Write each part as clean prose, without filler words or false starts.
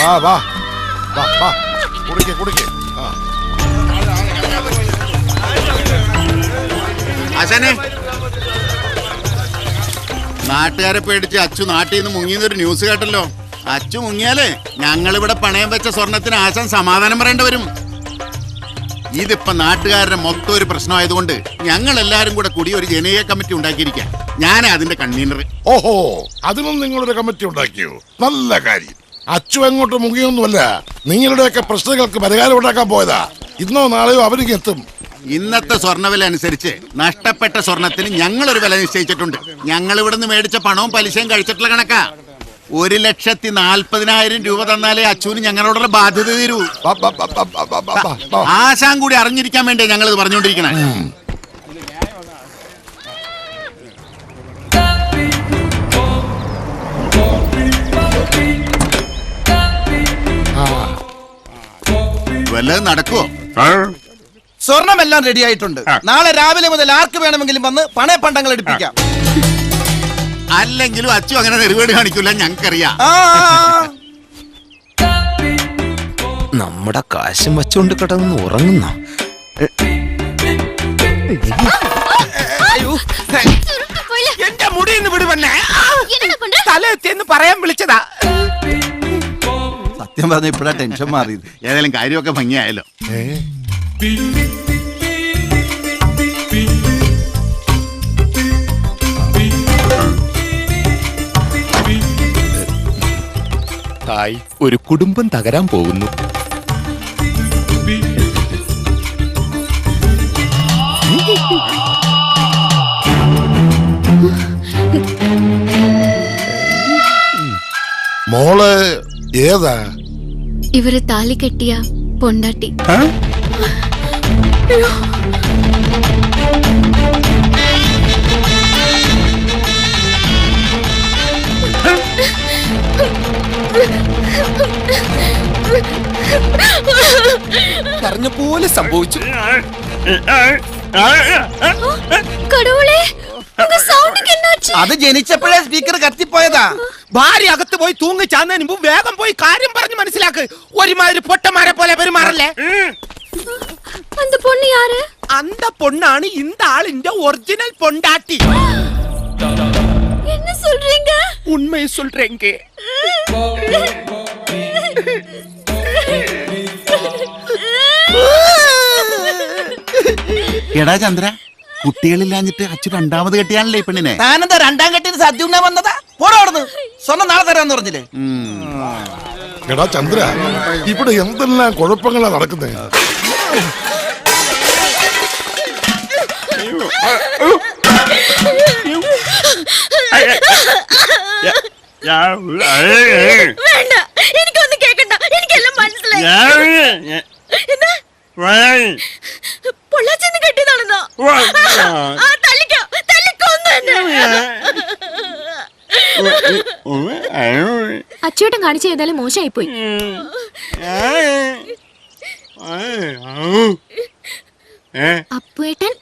വാ വാ വാ കുടിക്കേ കുടിക്കേ. ആശാനെ, നാട്ടുകാരെ പേടിച്ച് അച്ചു നാട്ടിൽ നിന്ന് മുങ്ങിയെന്നൊരു ന്യൂസ് കേട്ടല്ലോ. അച്ചു മുങ്ങിയാലേ ഞങ്ങളിവിടെ പണയം വെച്ച സ്വർണത്തിന് ആശാൻ സമാധാനം പറയേണ്ടി വരും. ഇതിപ്പോ നാട്ടുകാരുടെ മൊത്തം ഒരു പ്രശ്നമായതുകൊണ്ട് ഞങ്ങൾ എല്ലാരും കൂടെ കൂടി ഒരു ജനകീയ കമ്മിറ്റി ഉണ്ടാക്കിയിരിക്കാം. ഞാനേ അതിന്റെ കൺവീനർ. ഓഹോ, അതിനും നിങ്ങളൊരു കമ്മിറ്റി ഉണ്ടാക്കിയോ? നല്ല കാര്യം. അച്ചു എങ്ങോട്ട് മുങ്ങിയൊന്നുമല്ല, നിങ്ങളുടെയൊക്കെ പ്രശ്നങ്ങൾക്ക് പരിഹാരം ഉണ്ടാക്കാൻ പോയതാ. ഇന്നോ നാളെയോ അവർക്ക് എത്തും. ഇന്നത്തെ സ്വർണ്ണവില അനുസരിച്ച് നഷ്ടപ്പെട്ട സ്വർണത്തിന് ഞങ്ങളൊരു വില നിശ്ചയിച്ചിട്ടുണ്ട്. ഞങ്ങൾ ഇവിടുന്ന് മേടിച്ച പണവും പലിശയും കഴിച്ചിട്ടുള്ള കണക്കാ. 1,40,000 രൂപ തന്നാലേ അച്ചുവിന് ഞങ്ങളോടുള്ള ബാധ്യത തീരൂ. ആശാൻ കൂടി അറിഞ്ഞിരിക്കാൻ വേണ്ടി ഞങ്ങളിത് പറഞ്ഞുകൊണ്ടിരിക്കണേ. വല്ലതും നടക്കുവോ? സ്വർണമെല്ലാം റെഡി ആയിട്ടുണ്ട്. നാളെ രാവിലെ മുതൽ ആർക്ക് വേണമെങ്കിലും വന്ന് പണയപ്പണ്ടങ്ങൾ എടുപ്പിക്കാം. അല്ലെങ്കിലും അച്ചു അങ്ങനെ നെറുകേട് കാണിക്കൂല, ഞങ്ങൾക്കറിയാം. നമ്മുടെ കാശും വച്ചുകൊണ്ട് കിടന്ന് ഉറങ്ങുന്ന എന്റെ മുടിന്ന് വിടുവന്നെ തലയെത്തിയെന്ന് പറയാൻ വിളിച്ചതാ. സത്യം പറഞ്ഞ ഇപ്പഴാ ടെൻഷൻ മാറിയത്. ഏതായാലും കാര്യമൊക്കെ ഭംഗിയായല്ലോ. ഒരു കുടുംബം തകരാൻ പോകുന്നു. മോള് ഏതാ? ഇവര് താലി കെട്ടിയ പൊണ്ടാട്ടി. പറഞ്ഞ പോലെ സംഭവിച്ചു. അത് ജനിച്ചപ്പോഴേ സ്പീക്കർ കത്തിപ്പോയതാ. ഭാര്യ അകത്ത് പോയി തൂങ്ങി ചാന്നതിന് മുമ്പ് വേഗം പോയി കാര്യം പറഞ്ഞ് മനസ്സിലാക്ക്. ഒരുമാതിരി പൊട്ടന്മാരെ പോലെ പെരുമാറല്ലേ. അന്ത പൊണ്ണാണ് இந்த ஆளிന്റെ ഒറിജിനൽ പൊണ്ടാട്ടി. என்ன சொல்றீங்க? ഉണ്മ சொல்றேங்க. എടാ ചന്ദ്ര, കുട്ടികളില്ലാഞ്ഞിട്ട് അച്ചു രണ്ടാമത് കെട്ടിയാണല്ലേ ഈ പെണ്ണിനെ? താനെന്താ രണ്ടാം കെട്ടിന് സദ്യ ഉണ്ണാൻ വന്നതാ? പോടോടുന്നു. സ്വർണ്ണം നാളെ തരാന്ന് പറഞ്ഞില്ലേ? എടാ ചന്ദ്ര, ഇവിടെ എന്തെല്ലാം കുഴപ്പങ്ങളാ നടക്കുന്നത്. വേണ്ട, എനിക്കൊന്നും കേക്കണ്ട. എനിക്കെല്ലാം മനസ്സിലായി. പൊള്ളാച്ചെന്ന് കെട്ടിയതാണെന്നോ? തല്ലിക്കോ, തല്ലിക്കൊന്നു തന്നെ. അച്ചൂട്ടൻ കാണിച്ചു ചെയ്താലും മോശമായി പോയി. അപ്പുവേട്ടൻ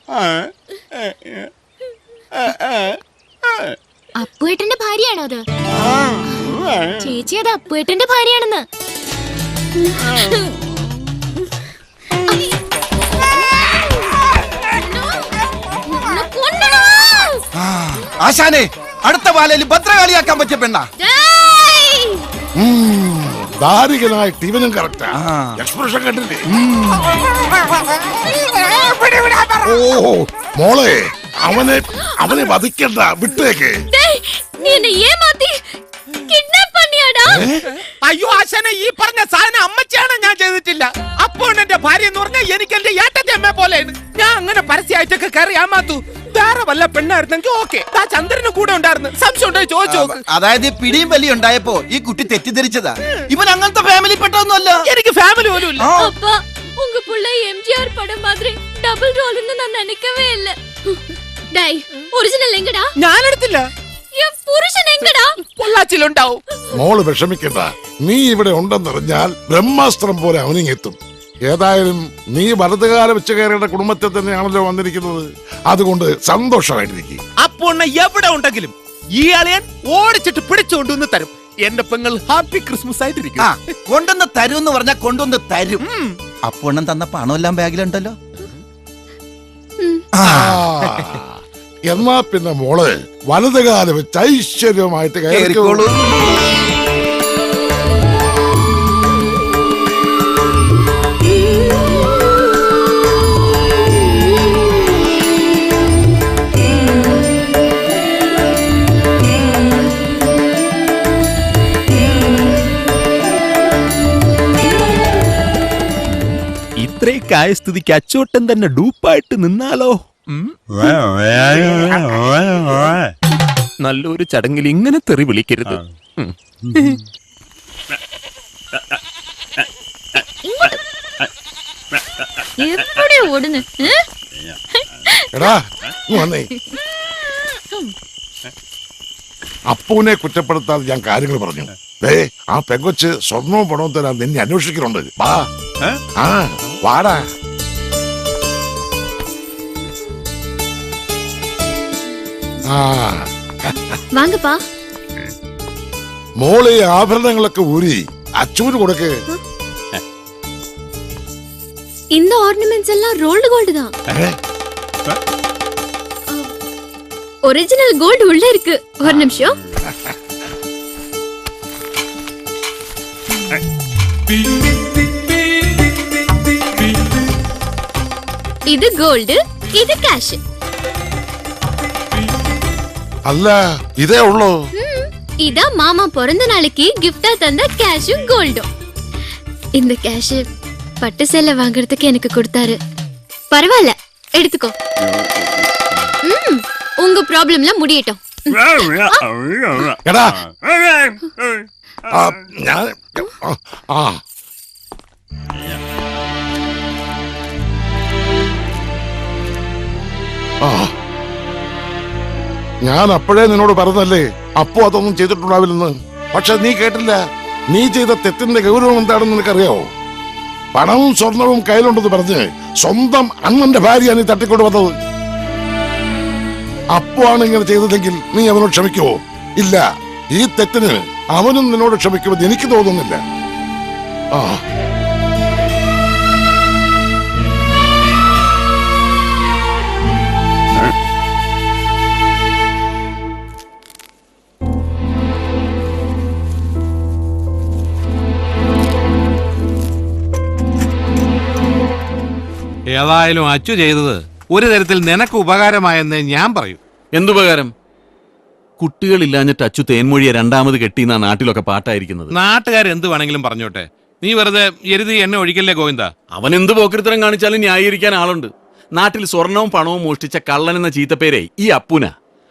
അപ്പുവേട്ടന്റെ ഭാര്യയാണോ അത്? ചേച്ചി അത് അപ്പുവേട്ടന്റെ ഭാര്യയാണെന്ന്. ആശാനെ, അടുത്ത പാലയിൽ ഭദ്രകാളിയാക്കാൻ പറ്റിയ പെണ്ണ. ദാരികനായിട്ട് ഇവനും കറക്റ്റാ. എക്സ്പ്രഷൻ കണ്ടില്ലേ? ഓ മോളെ, അവനെ വധിക്കണ്ട, വിട്ടേക്ക്. അയ്യോ ആശാനെ, ഈ പറഞ്ഞ സാധനം അമ്മച്ചാണ്, ഞാൻ ചെയ്തിട്ടില്ല. അപ്പോൾ എന്റെ ഭാര്യ എന്ന് പറഞ്ഞാൽ എനിക്ക് എന്റെ ഏട്ടന്റെ അമ്മ പോലെയാണ്. ഞാൻ അങ്ങനെ പരസ്യമായിട്ടൊക്കെ കയറി ആമാത്തു. വേറെ വല്ല പെണ്ണായിരുന്നെങ്കിൽ ഓക്കെ. ആ ചന്ദ്രന് കൂടെ ഉണ്ടായിരുന്നു. സംശയം ഉണ്ടോ ചോദിച്ചു. അതായത് പിടിയും വലി ഉണ്ടായപ്പോ ഈ കുട്ടി തെറ്റിദ്ധരിച്ചതാ. ഇവൻ അങ്ങനത്തെ ഫാമിലി പെട്ടൊന്നുമല്ല. എനിക്ക് ഫാമിലി പോലും ഇല്ല. உங்க புள்ள எம்ஜிஆர் படம் மாதிரி டபுள் ரோல்னு நான் நினைக்கவே இல்ல. டேய், ஒரிജിനൽ എങ്ങടാ? ഞാൻ എടുത്തില്ല. പുരുഷൻ എങ്ങടാ? പൊള്ളാച്ചിലുണ്ടാവും. മോള് വിഷമിക്കണ്ട, നീ ഇവിടെ ഉണ്ടെന്നറിഞ്ഞാൽ ബ്രഹ്മാസ്ത്രം പോലെ അവനിങ്ങെത്തും. ഏതായാലും നീ വലതുകാല വെച്ചുകയറിയുടെ കുടുംബത്തിൽ തന്നെയാണല്ലോ വന്നിരിക്കുന്നത്. അതുകൊണ്ട് സന്തോഷമായിട്ടിരിക്കും. അപ്പോൾ എവിടെ ഉണ്ടെങ്കിലും ഈ അളിയൻ ഓടിച്ചിട്ട് പിടിച്ചുകൊണ്ടുവന്ന് തരും. എന്റെ പെങ്ങൾ ഹാപ്പി ക്രിസ്മസ് ആയിട്ടിരിക്കും. ആ കൊണ്ടുവന്ന് തരൂന്ന് പറഞ്ഞാ കൊണ്ടുവന്ന് തരും. അപ്പോണ്ണം തന്ന പണമെല്ലാം ബാഗിലുണ്ടല്ലോ. എന്നാ പിന്നെ മോള് വലതുകാലം വെച്ച് ഐശ്വര്യമായിട്ട് കേറിക്കോളൂ. ഇത്രയൊക്കെ സ്ഥിതിക്ക് അച്ചോട്ടൻ തന്നെ ഡൂപ്പായിട്ട് നിന്നാലോ? നല്ലൊരു ചടങ്ങിൽ ഇങ്ങനെ തെറി വിളിക്കരുത്. എവിടെ ഓടുന്നു? എടാ നീ വന്നേ. അപ്പൂനെ കുറ്റപ്പെടുത്താതെ ഞാൻ കാര്യങ്ങൾ പറഞ്ഞു. ആ പെങ്കൊച്ച് സ്വർണവും പണവും തരാൻ നിന്നെ അന്വേഷിക്കുന്നുണ്ട്. വാ വാടാ. വാങ്ങപ്പാ. മോളെ ആഭരണങ്ങളൊക്കെ ഊരി അച്ചൂര് കൊടുക്ക്. இந்த ஆர்னமெண்ட்ஸ் எல்லாம் ரோல்டு கோல்டு தான். ஒரிஜினல் கோல்டு உள்ள இருக்கு. ஒரு நிமிஷம். இது கோல்டு, இது கேஷ். അല്ല ഇതേ ഉള്ളൂ. இதான் மாமா பிறந்த நாளைக்கு கிஃப்டா தந்த கேஷும் கோல்டும். இந்த கேஷ் பட்டு சேலை வாங்குறதுக்கு எனக்கு கொடுத்தாரு. பரவாயில்ல, எடுத்துக்கோ. உங்க ப்ராப்ளம்லாம் முடியட்டும். എടാ ഞാൻ ഞാൻ അപ്പോഴേ നിന്നോട് പറഞ്ഞല്ലേ അപ്പോ അതൊന്നും ചെയ്തിട്ടുണ്ടാവില്ലെന്ന്. പക്ഷെ നീ കേട്ടില്ല. നീ ചെയ്ത തെറ്റിന്റെ ഗൗരവം എന്താണെന്ന് നിനക്കറിയാവോ? പണവും സ്വർണവും കയ്യിലുണ്ടെന്ന് പറഞ്ഞ് സ്വന്തം അണ്ണന്റെ ഭാര്യ നീ തട്ടിക്കൊണ്ട് വന്നത്. അപ്പോ ആണ് ഇങ്ങനെ ചെയ്തതെങ്കിൽ നീ അവനോട് ക്ഷമിക്കുവോ? ഇല്ല. ഈ തെറ്റിന് അവനും നിന്നോട് ക്ഷമിക്കുമെന്ന് എനിക്ക് തോന്നുന്നില്ല. ഏതായാലും അച്ചു ചെയ്തത് ഒരു തരത്തിൽ നിനക്ക് ഉപകാരമായെന്ന് ഞാൻ പറയൂ. എന്തുപകാരം? കുട്ടികളില്ലാഞ്ഞിട്ട് അച്ചു തേൻമൊഴിയെ രണ്ടാമത് കെട്ടിയെന്നാ നാട്ടിലൊക്കെ പാട്ടായിരിക്കുന്നത്. നാട്ടുകാരെന്ത് വേണമെങ്കിലും പറഞ്ഞോട്ടെ, നീ വെറുതെ എരുതി എന്നെ ഒഴിക്കല്ലേ ഗോവിന്ദ. അവൻ എന്ത് പോക്കൃത്തരം കാണിച്ചാലും ന്യായീകരിക്കാൻ ആളുണ്ട്. നാട്ടിൽ സ്വർണവും പണവും മോഷ്ടിച്ച കള്ളൻ എന്ന ചീത്തപ്പേരെ ഈ അപ്പുന.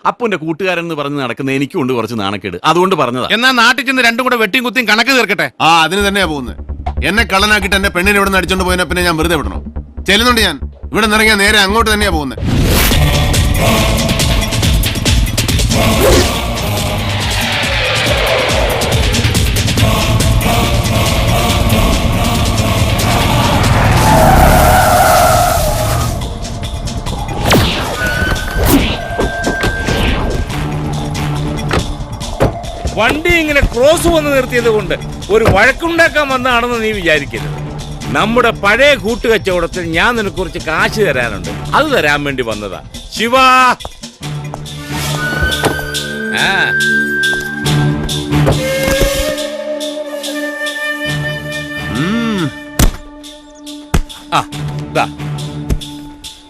അപ്പുന്റെ കൂട്ടുകാരൻ എന്ന് പറഞ്ഞ് നടക്കുന്ന എനിക്കുണ്ട് കുറച്ച് നാണക്കേട്. അതുകൊണ്ട് പറഞ്ഞതാ. എന്നാ നാട്ടിൽ ചെന്ന് രണ്ടും കൂടെ വെട്ടിയും കുത്തിയും കണക്ക് തീർക്കട്ടെ. അതിന് തന്നെയാ പോകുന്നത്. എന്നെ കള്ളനാക്കിട്ട് എന്റെ പെണ്ണിനെ ഇവിടെ നിന്ന് അടിച്ചോണ്ട് പോയതിനെ പിന്നെ ഞാൻ വെറുതെ വിടണോ? ചെല്ലുന്നുണ്ട്. ഞാൻ ഇവിടെ നിറങ്ങിയാൽ നേരെ അങ്ങോട്ട് തന്നെയാ പോകുന്നത്. വണ്ടി ഇങ്ങനെ ക്രോസ് വന്ന് നിർത്തിയത് കൊണ്ട് ഒരു വഴക്കുണ്ടാക്കാൻ വന്നതാണെന്ന് നീ വിചാരിക്കരുത്. നമ്മുടെ പഴയ കൂട്ടുകച്ചവടത്തിൽ ഞാൻ നിനക്ക് കുറച്ച് കാശ് തരാനുണ്ട്. അത് തരാൻ വേണ്ടി വന്നതാ. ശിവ,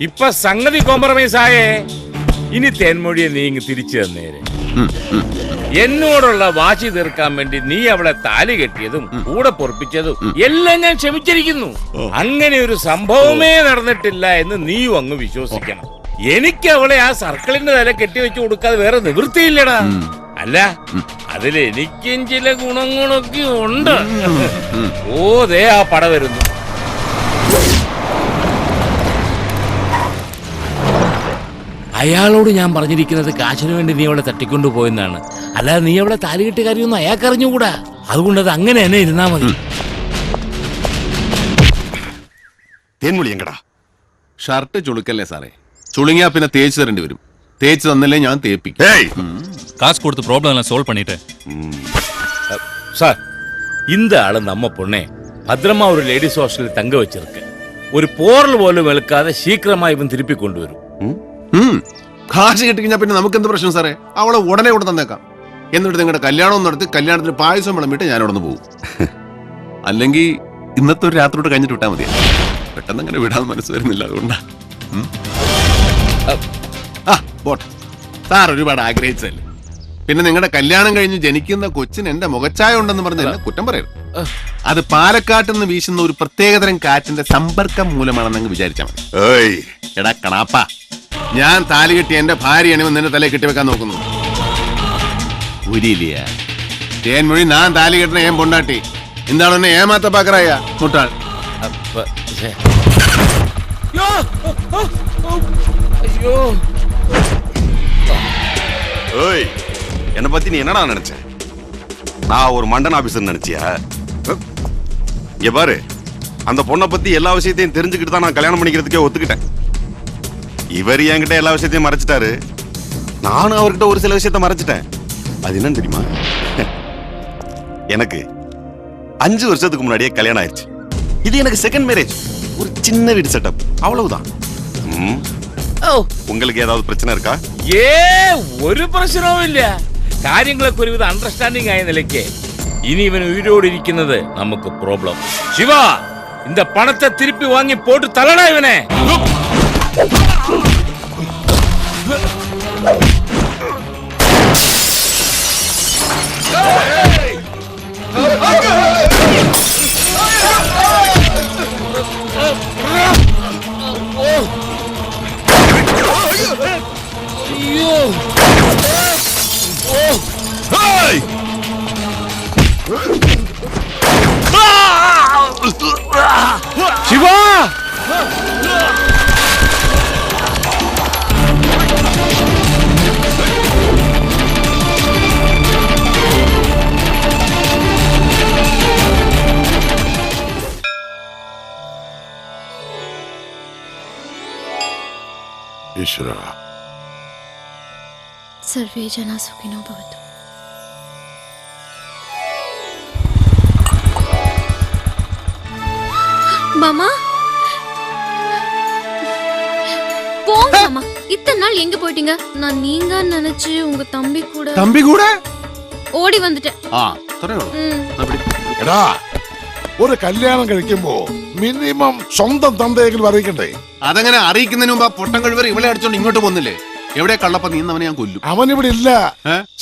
ഇപ്പൊ സംഗതി കോംപ്രമൈസ് ആയേ. ഇനി തേൻമൊഴിയെ നീ ഇങ്ങ് തിരിച്ചു തന്നേരെ. എന്നോടുള്ള വാശി തീർക്കാൻ വേണ്ടി നീ അവളെ താലി കെട്ടിയതും കൂടെ പൊറപ്പിച്ചതും എല്ലാം ഞാൻ ക്ഷമിച്ചിരിക്കുന്നു. അങ്ങനെ ഒരു സംഭവമേ നടന്നിട്ടില്ല എന്ന് നീയും അങ്ങ് വിശ്വസിക്കണം. എനിക്ക് അവളെ ആ സർക്കിളിന്റെ തല കെട്ടിവെച്ചു കൊടുക്കാതെ വേറെ നിവൃത്തിയില്ലടാ. അല്ല, അതിലെനിക്കും ചില ഗുണങ്ങളൊക്കെ ഉണ്ട്. ഓ ദേ ആ പട വരുന്നു. അയാളോട് ഞാൻ പറഞ്ഞിരിക്കുന്നത് കാശിന് വേണ്ടി നീ അവളെ തട്ടിക്കൊണ്ടു പോയെന്നാണ്. അല്ലാതെ നീ അവളെ താലികെട്ട് കാര്യമൊന്നും അയാൾക്ക് അറിഞ്ഞുകൂടാ. അതുകൊണ്ട് അത് അങ്ങനെ തന്നെ ഇരുന്നാ മതി. തേൻമൊഴിയങ്കടാ. ഷർട്ട് ചുളുക്കല്ലേ സാറേ? ചുളുങ്ങിയാ പിന്നെ തേച്ച് തരേണ്ടി വരും. തേച്ച് തന്നല്ലേ ഞാൻ തേപ്പിക്കും. காசு கொடுத்து ப்ராப்ளம் எல்லாம் சால்வ் பண்ணிட்டேன். சார் இந்த ஆளு நம்ம பொண்ணே பத்திரமா ஒரு லேடிஸ் ஹாஸ்டலில் தங்க வச்சிருக்கு ഒരു പോറൽ പോലും വെളുക്കാതെ ശീഘ്രമായി ഇവൻ തിരുപ്പി കൊണ്ടുവരും. കാശ് കിട്ടിക്കഴിഞ്ഞാൽ പിന്നെ നമുക്ക് എന്ത് പ്രശ്നം സാറേ? അവളെ ഉടനെ ഇവിടെ തന്നേക്കാം. എന്നിട്ട് നിങ്ങളുടെ കല്യാണം നടത്തി കല്യാണത്തിന് പായസം വിളമ്പിട്ട് ഞാൻ അവിടെ നിന്ന് പോകും. അല്ലെങ്കിൽ ഇന്നത്തെ ഒരു രാത്രിയോട് കഴിഞ്ഞിട്ട് വിട്ടാൽ മതി. പെട്ടെന്ന് അങ്ങനെ വിടാൻ മനസ്സ് വരുന്നില്ല, അതുകൊണ്ടാ. സാർ ഒരുപാട് ആഗ്രഹിച്ചല്ലേ. പിന്നെ നിങ്ങളുടെ കല്യാണം കഴിഞ്ഞ് ജനിക്കുന്ന കൊച്ചിന് എന്റെ മുഖച്ഛായ ഉണ്ടെന്ന് പറഞ്ഞ് കുറ്റം പറയരുത്. അത് പാലക്കാട്ട് നിന്ന് വീശുന്ന ഒരു പ്രത്യേകതരം കാറ്റിന്റെ സമ്പർക്കം മൂലമാണെന്ന് വിചാരിച്ചാൽ മതി. എടാ കണാപ്പ, ഞാൻ താലി കെട്ടി എന്റെ ഭാര്യയാണ് നിന്റെ തലയിൽ കെട്ടിവെക്കാൻ നോക്കുന്നു. ഉരിയില്ല തേൻമൊഴി, ഞാൻ താലി കെട്ടണ ഏൻ പൊണ്ടാട്ടി. എന്താണ് എന്നെ ഏമാത്ത പാക്കറായ മുട്ടാൾ. என்னை பத்தி நீ என்னடா நினைச்ச? நான் ஒரு மண்டன் ஆபீசர் நினைச்சியா? இங்க பாரு, அந்த பொண்ணை பத்தி எல்லா விஷயத்தையும் தெரிஞ்சுக்கிட்டு தான் நான் கல்யாணம் பண்ணிக்கிறதுக்கே ஒத்துக்கிட்டேன். இவர் என்கிட்ட எல்லா விஷயத்தையும் மறைச்சிட்டாரு, நானும் அவர்கிட்ட ஒரு சில விஷயத்த மறைச்சிட்டேன். அது என்னன்னு தெரியுமா? எனக்கு 5 வருஷத்துக்கு முன்னாடியே கல்யாணம் ஆயிடுச்சு. இது எனக்கு செகண்ட் மேரேஜ். ஒரு சின்ன வீடு செட்டப், அவ்வளவுதான். உங்களுக்கு ஏதாவது பிரச்சனை இருக்கா? ഒരു പ്രശ്നവും ഇല്ല. കാര്യങ്ങളൊക്കെ ഒരുവിധ അണ്ടർസ്റ്റാൻഡിംഗ് ആയ നിലയ്ക്ക് ഇനി ഇവൻ ഉയരോട് ഇരിക്കുന്നത് നമുക്ക് പ്രോബ്ലം. ശിവ, இந்த പണത്തെ തിരുപ്പി വാങ്ങി പോട്ട് തള്ളണ ഇവനെ. ശിവ, ഈശ്വര, സർവേ ജനാ സുഖിനോ ഭവതു. மாமா போங்க மாமா. இத்தனை நாள் எங்க போயிட்டீங்க? நான் நீங்க நினைச்சு உங்க தம்பி கூட ഓടി வந்துட்டேன். എടാ, ഒരു കല്യാണം കഴിക്കുമ്പോ മിനിമം സ്വന്തം തന്തയെങ്കിലും അറിയിക്കണ്ടേ? അതങ്ങനെ അറിയിക്കുന്നതിന് മുമ്പ് പൊട്ടം കഴിവർ ഇവളെ അടിച്ചോണ്ട് ഇങ്ങോട്ട് പോകുന്നില്ലേ? എവിടെ കള്ളപ്പ നീന്നവനെ ഞാൻ കൊല്ലും. അവൻ ഇവിടെ ഇല്ല.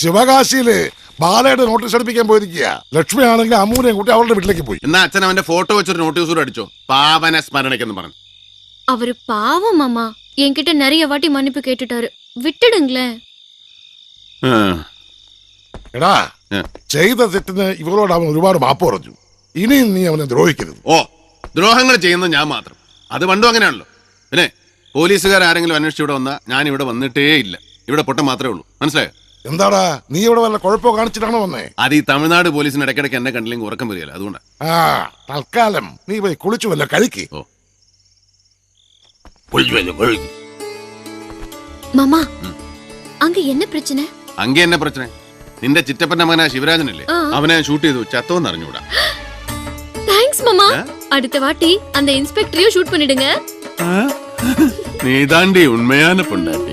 ശിവകാശിയില് ബാലയുടെ നോട്ടീസ് അടുപ്പിക്കാൻ പോയിരിക്കുക. ലക്ഷ്മി ആണെങ്കിൽ അമ്മൂനെയും കൂട്ടി അവളുടെ വീട്ടിലേക്ക് പോയി. എന്നാ അച്ഛൻ അവന്റെ ഫോട്ടോ വെച്ചൊരു നോട്ടീസ് കൂടെ അടിച്ചോ, പാവന സ്മരണയ്ക്കെന്ന് പറഞ്ഞു. அவரு பாவம் மாமா, என்கிட்ட நிறைய வாட்டி மன்னிப்பு கேட்டுட்டாரு, விட்டுடுங்களேன். എടാ, ചെയ്ത തെറ്റിന് ഇവളോട് അവൻ ഒരുപാട് മാപ്പ് പറഞ്ഞു. ഇനിയും നീ അവനെ ദ്രോഹിക്കരുത്. ഓ, ദ്രോഹങ്ങൾ ചെയ്യുന്നത് ഞാൻ മാത്രം. അത് പണ്ടും അങ്ങനെയാണല്ലോ. പിന്നെ പോലീസുകാർ ആരെങ്കിലും അന്വേഷിച്ച് ഇവിടെ വന്നാ ഞാൻ ഇവിടെ വന്നിട്ടേ ഇല്ല. ഇവിടെ പൊട്ടം മാത്രമേ ഉള്ളൂ, മനസ്സിലായോ? എന്താടാ, നീ ഇവിടെ വല്ല കുഴപ്പമോ കാണിച്ചിട്ടാണോ വന്നേ? അത് ഈ തമിഴ്നാട് പോലീസിന് ഇടയ്ക്കിടയ്ക്ക് എന്നെ കണ്ടില്ലെങ്കിൽ ഉറക്കം വരികയല്ല, അതുകൊണ്ടാ. തൽക്കാലം നീ പോയി കുളിച്ചു വല്ല കഴിക്ക്. மாமா, அங்க என்ன பிரச்சனை? அங்கே என்ன பிரச்சனை? നിന്റെ ചിറ്റപ്പന്റെ മകനാ ശിവരാജനല്ലേ, അവനെ ഷൂട്ട് ചെയ്തു, ചത്തോന്ന് അറിഞ്ഞൂടാ. தேங்க்ஸ் மாமா. அடுத்த வாட்டி அந்த இன்ஸ்பெக்டரையும் ஷூட் பண்ணிடுங்க. നീ താണ്ടി ഉണ്മயான പൊണ്ടാട്ടി.